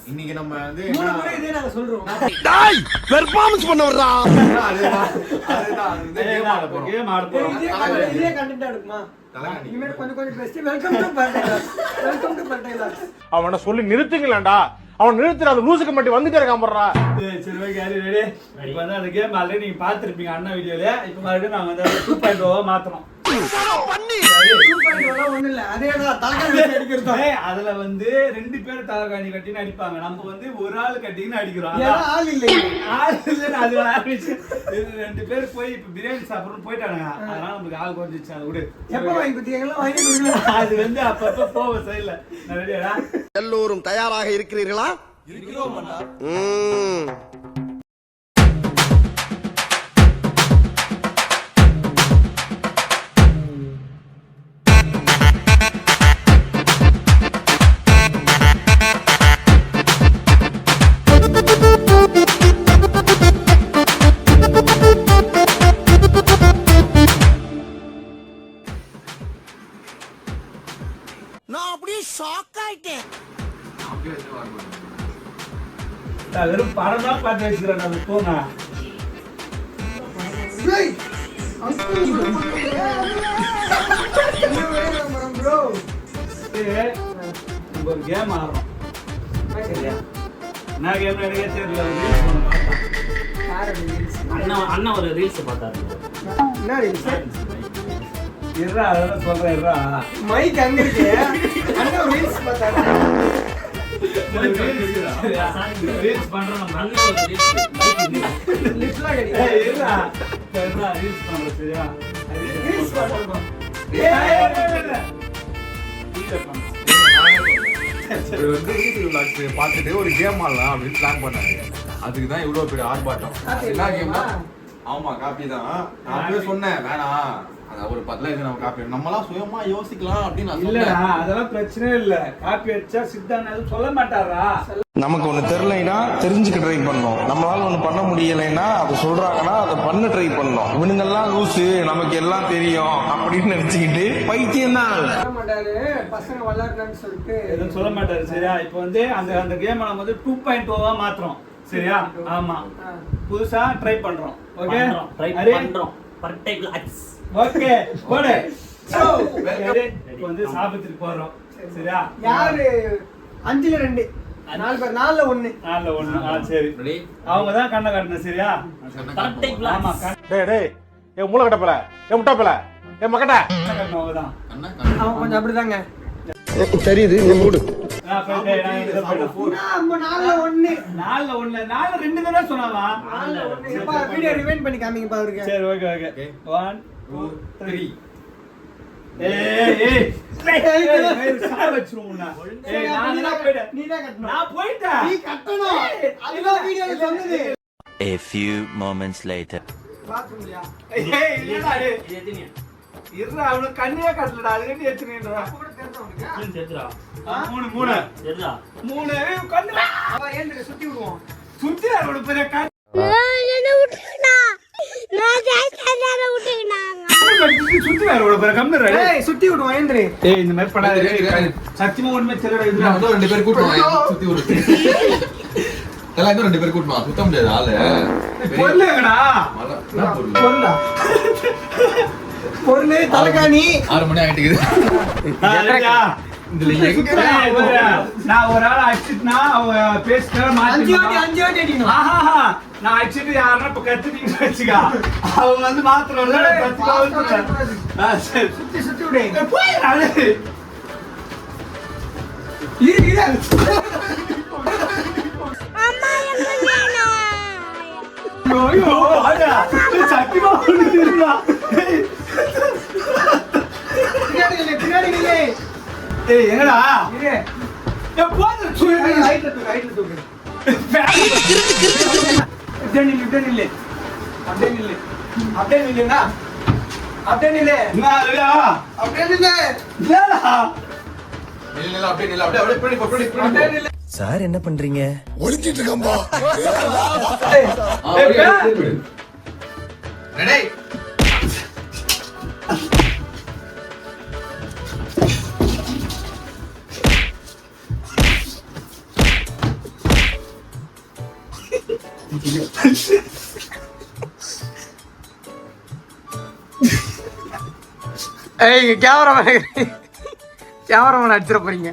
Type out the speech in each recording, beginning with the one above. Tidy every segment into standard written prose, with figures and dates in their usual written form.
இன்னைக்கு நம்ம வந்து இதே நாங்க சொல்றோம். டேய் பெர்ஃபார்மன்ஸ் பண்ண வர்றா. அதுதான் கேம் ஆட போறோம். இதே கண்டென்ட் எடுக்குமா? இனிமே கொஞ்சம் பெஸ்ட். Welcome to Bardella. அவனை சொல்லி நிறுத்துங்களேன்டா. அவன் நிறுத்துற அந்த லூசுக்கு மட்டும் வந்துட்டே இருக்கான் போடுறா. சரி ஓகே ரெடி ரெடி. இப்போ வந்து அந்த கேம் ஆல்ரெடி நீங்க பாத்துருப்பீங்க அண்ணா வீடியோல. இப்போ மறுபடியும் நாங்க வந்து 2.0 மாத்துறோம். பண்ணி 2.0 ஒண்ணு இல்ல. அதேதான் தலகாணி அடிக்கிறது. அதுல வந்து ரெண்டு பேர் தலகாணி கட்டின்னு அடிப்பாங்க. நம்ம வந்து ஒரு ஆள் கட்டின்னு அடிக்கிறோம். ஆள் இல்ல. ஆள் இல்ல அது ஆரம்பிச்சு. ரெண்டு பேர் போய் இப்ப பிரியாணி சாப்பிடணும் போயிட்டானுங்க. அதனால நமக்கு ஆள் குறைஞ்சிச்சு. அது விடு. எப்ப வாங்கி குத்தியங்களா வாங்கி கொடுங்க. அது வந்து அப்பப்ப போவ சைடுல. நான் ரெடியாடா? எல்லோரும் தயாராக இருக்கிறீர்களா? இருக்கிறோம் அண்ணா. நான் அப்படியே ஷாக் ஆயிட்டேன். வெறும் படம் தான் பார்த்து வச்சுக்கிறேன். நம்ம போங்க. ப்ரோ நம்ம ஒரு கேம் ஆடுறோம். சரியா? என்ன கேம் எனக்கே தெரியல. அண்ணா ஒரு ரீல்ஸ் பார்த்தாரு. என்ன ரீல்ஸ்? இருடா அதெல்லாம் சொல்றேன். இருடா மைக் அங்க இருக்கு. அண்ணா ரீல்ஸ் பார்த்தாரு. ரீல்ஸ் பண்றோம். நம்ம அண்ணா ஒரு ரீல்ஸ் லிப்ஸ்ல கடி. இருடா இருடா ரீல்ஸ் பண்றோம். சரியா? ரீல்ஸ் பார்த்தாரு. பார்த்துட்டு ஒரு கேம் ஆடலாம் அப்படின்னு பிளான் பண்ணாரு. அதுக்கு தான் இவ்வளவு பெரிய ஆர்ப்பாட்டம். என்ன கேம்னா ஆமா காப்பி தான். நான் அப்படியே சொன்னேன் வேணாம். அது ஒரு 10 லட்சம் நம்ம காப்பி நம்மளாம் சுயமா யோசிக்கலாம் அப்படின்னு நான் இல்லடா சொன்னேன். அதெல்லாம் பிரச்சனை இல்ல. காப்பி அடிச்சா சித்தான எதுவும் சொல்ல மாட்டாரா? நமக்கு ஒண்ணு தெரியலைன்னா தெரிஞ்சுக்க ட்ரை பண்ணோம். நம்மளால ஒண்ணு பண்ண முடியலைன்னா அதை சொல்றாங்கன்னா அதை பண்ண ட்ரை பண்ணோம். இவனுங்கெல்லாம் லூசு நமக்கு எல்லாம் தெரியும் அப்படின்னு நினைச்சுக்கிட்டு பைத்தியம் தான். சொல்ல மாட்டாரு பசங்க விளையாடுறான்னு சொல்லிட்டு எதுவும் சொல்ல மாட்டாரு. சரியா? இப்போ வந்து அந்த கேம் நம்ம வந்து 2.0 மாத்துறோம். சரியா? ஆமா புதுசா ட்ரை பண்றோம். ஓகே ட்ரை பண்றோம். பர்டைகுலர்ஸ் ஓகே போடு. இப்போ வந்து சாபத்துக்கு போறோம். சரியா? யாரு 5ல 2 4 பேர் 4ல 1 4ல 1. சரி ரெடி? அவங்க தான் கண்ணை காட்டணும். சரியா? ஆமா டேய் டேய் ஏ மூளை கட்டப்பல ஏ முட்டாப்பல ஏ மக்கட்ட கண்ணை காட்டணும். அவங்க தான். அண்ணா அவன் கொஞ்சம் அப்படிதாங்க. தெரியுது நீ மூடு. நான் 4ல 1 4ல 2 தானே சொன்னாவா? 4ல 1 எப்பா வீடியோ ரிவைண்ட் பண்ணி காமிங்க பா அவருக்கு. சரி ஓகே ஓகே 1 2 3. நான் போயிட்டேன். நீ கட்டணும். அதுதான் வீடியோல சொன்னது. A few moments later. பாத்துறியா? இருடா அவனுக்கு கண்ணியே கட்டலடா. அது கட்டி எத்தனைன்றா? கூட தெரிஞ்சவனுக்கு சேர்த்துடா. 3 சேர்த்துடா. 3 கண்ணு அவ ஏன்டா சுத்தி விடுவோம். சுத்தி அவனோட பெரிய கண்ணு சுத்தி அவனோட பெரிய கம்மி. ஏய் சுத்தி விடுவோம் ஏந்திரு. ஏய் இந்த மாதிரி படாது. சத்தியமா ஒண்ணுமே தெரியல. இதுல இன்னும் 2 பேர் கூட்டுவாங்க சுத்தி விடு. எல்லாம் இன்னும் 2 பேர் கூட்டுவாங்க. சுத்த முடியாது ஆளு. பொருளுங்கடா. என்ன பொருள்? பொருளா? பொருளே தலகாணி. 6 மணி ஆயிட்டுக்குது. இதுல எங்க நான் ஒரு ஆள் அடிச்சிட்டுனா அவன் பேசிட்டா மாத்தி 5 வாட்டி அடிக்கணும். ஆஹா நான் அடிச்சிட்டு யாரா இப்ப கத்துட்டீங்கன்னு வச்சுக்கா அவங்க வந்து மாத்திரம் சுத்தி சுத்தி விடு. போய் இரு சத்தியமா ஒண்ணு பின்னாடி நில்லு. ஏய் எங்கடா இரு. போதும் ரைட்ல தூக்கு. இப்படி நில்லு. அப்படியே நில்லுனா. அப்படியே நில்லு. அப்படியே நில்லு. இல்ல அப்படியே இல்ல அப்படியே அப்படியே நில்லு. சார் என்ன பண்றீங்க? ஒளிஞ்சிட்டு இருக்கம்பா. ரெடி? ஏய் கேமராமேன் அடிச்சிட போறீங்க.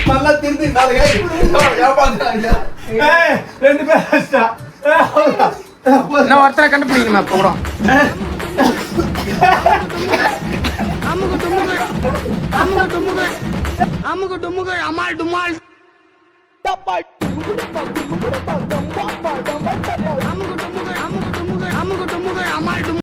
நல்லா திருந்தி ஏமாந்துட்டாங்க. ஏய், 2 பேர் அடிச்சிட்டா. நான் ஒருத்தரை கண்டுபிடிக்கணுமா இப்போ கூட? அமுக டுமுக அமால் டுமால் அமுக டுமுக அமால் டுமால்.